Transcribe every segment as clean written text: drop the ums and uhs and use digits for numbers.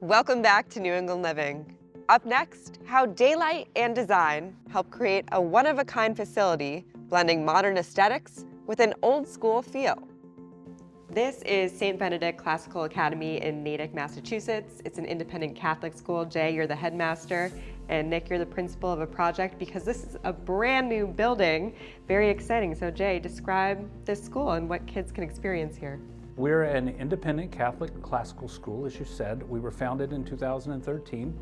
Welcome back to New England Living. Up next, how daylight and design help create a one-of-a-kind facility blending modern aesthetics with an old-school feel. This is St. Benedict Classical Academy in Natick, Massachusetts. It's an independent Catholic school. Jay, you're the headmaster, and Nick, you're the principal of a project because this is a brand new building. Very exciting. So Jay, describe this school and what kids can experience here. We're an independent Catholic classical school, as you said. We were founded in 2013.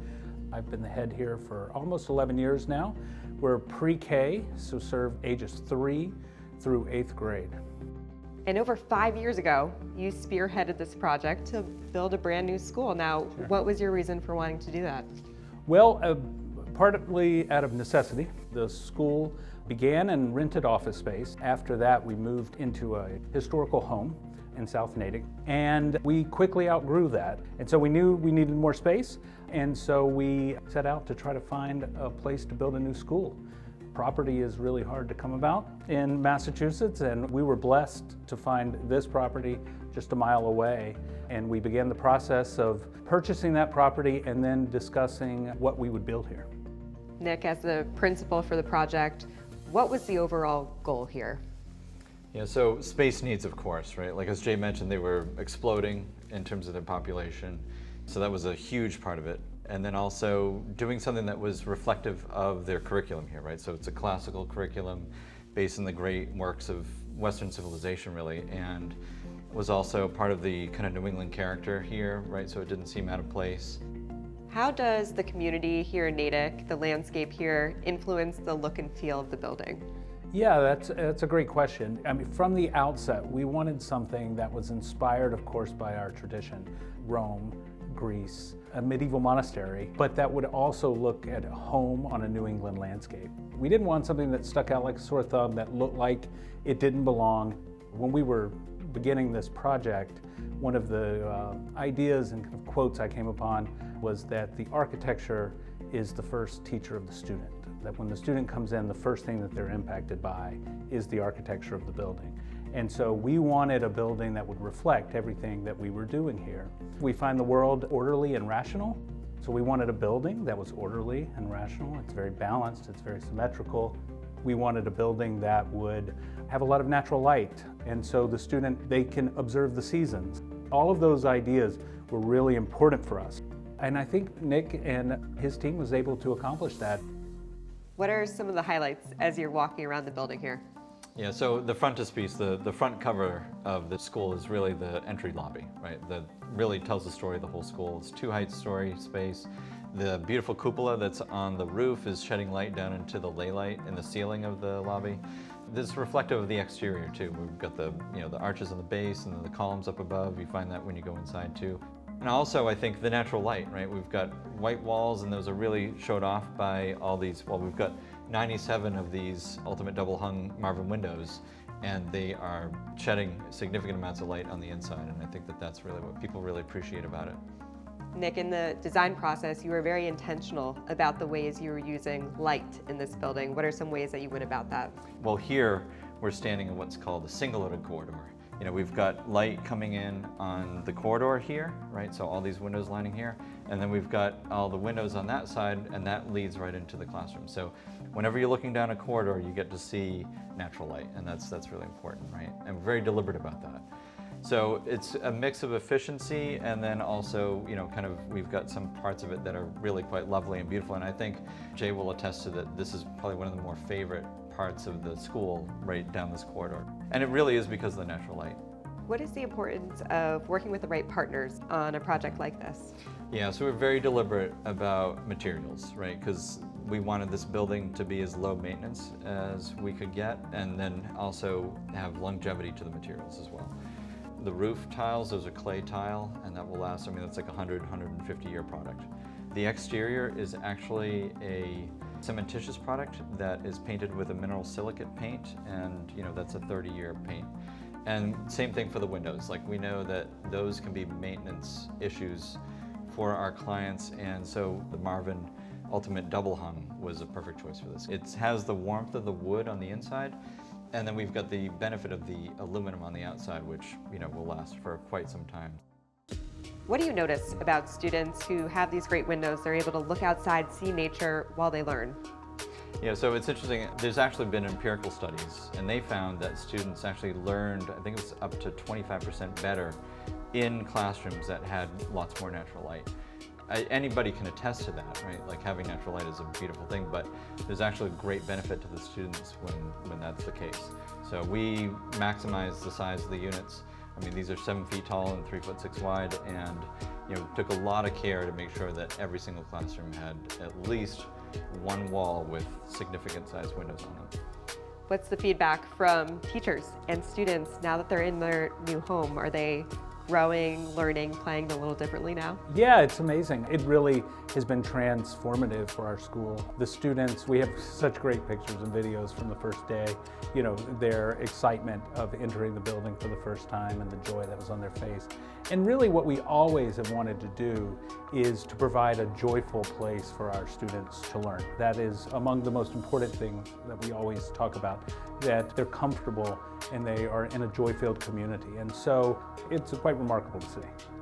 I've been the head here for almost 11 years now. We're pre-K, so serve ages 3 through 8th grade. And over 5 years ago, you spearheaded this project to build a brand new school. Now, Sure. What was your reason for wanting to do that? Well, partly out of necessity. The school began in rented office space. After that, we moved into a historical home in South Natick, and we quickly outgrew that. And so we knew we needed more space, and so we set out to try to find a place to build a new school. Property is really hard to come about in Massachusetts, and we were blessed to find this property just a mile away. And we began the process of purchasing that property and then discussing what we would build here. Nick, as the principal for the project, what was the overall goal here? Yeah, so space needs, of course, right? Like as Jay mentioned, they were exploding in terms of their population. So that was a huge part of it. And then also doing something that was reflective of their curriculum here, right? So it's a classical curriculum based on the great works of Western civilization, really, and was also part of the kind of New England character here, right? So it didn't seem out of place. How does the community here in Natick, the landscape here, influence the look and feel of the building? Yeah, that's a great question. I mean, from the outset, we wanted something that was inspired, of course, by our tradition, Rome, Greece, a medieval monastery, but that would also look at home on a New England landscape. We didn't want something that stuck out like a sore thumb, that looked like it didn't belong. When we were beginning this project, one of the ideas and kind of quotes I came upon was that the architecture is the first teacher of the student. That when the student comes in, the first thing that they're impacted by is the architecture of the building. And so we wanted a building that would reflect everything that we were doing here. We find the world orderly and rational, so we wanted a building that was orderly and rational. It's very balanced, it's very symmetrical. We wanted a building that would have a lot of natural light, and so the student, they can observe the seasons. All of those ideas were really important for us. And I think Nick and his team was able to accomplish that. What are some of the highlights as you're walking around the building here? Yeah, so the frontispiece, the front cover of the school is really the entry lobby, right? That really tells the story of the whole school. It's 2-height story space. The beautiful cupola that's on the roof is shedding light down into the ley light in the ceiling of the lobby. This is reflective of the exterior too. We've got the arches on the base and then the columns up above. You find that when you go inside too. And also, I think the natural light, right? We've got white walls, and those are really showed off by all these, well, we've got 97 of these ultimate double hung Marvin windows, and they are shedding significant amounts of light on the inside, and I think that that's really what people really appreciate about it. Nick, in the design process, you were very intentional about the ways you were using light in this building. What are some ways that you went about that? Well, here we're standing in what's called a single-letter corridor. We've got light coming in on the corridor here, right? So all these windows lining here, and then we've got all the windows on that side, and that leads right into the classroom. So whenever you're looking down a corridor, you get to see natural light, and that's really important, right? And we're very deliberate about that. So it's a mix of efficiency, and then also, we've got some parts of it that are really quite lovely and beautiful, and I think Jay will attest to that. This is probably one of the more favorite parts of the school right down this corridor. And it really is because of the natural light. What is the importance of working with the right partners on a project like this? Yeah, so we're very deliberate about materials, right? Because we wanted this building to be as low maintenance as we could get, and then also have longevity to the materials as well. The roof tiles, those are clay tile, and that will last, that's like a 150 year product. The exterior is actually a cementitious product that is painted with a mineral silicate paint, and that's a 30-year paint. And same thing for the windows. Like, we know that those can be maintenance issues for our clients, and so the Marvin Ultimate Double Hung was a perfect choice for this. It has the warmth of the wood on the inside, and then we've got the benefit of the aluminum on the outside, which will last for quite some time. What do you notice about students who have these great windows? They're able to look outside, see nature while they learn. Yeah, so it's interesting. There's actually been empirical studies, and they found that students actually learned, I think it was up to 25% better in classrooms that had lots more natural light. Anybody can attest to that, right? Like having natural light is a beautiful thing, but there's actually a great benefit to the students when that's the case. So we maximize the size of the units. I mean, these are 7 feet tall and 3'6" wide, and took a lot of care to make sure that every single classroom had at least one wall with significant size windows on them. What's the feedback from teachers and students now that they're in their new home? Are they growing, learning, playing a little differently now? Yeah, it's amazing. It really has been transformative for our school. The students, we have such great pictures and videos from the first day, their excitement of entering the building for the first time and the joy that was on their face. And really what we always have wanted to do is to provide a joyful place for our students to learn. That is among the most important things that we always talk about, that they're comfortable and they are in a joy-filled community. And so it's quite remarkable to see.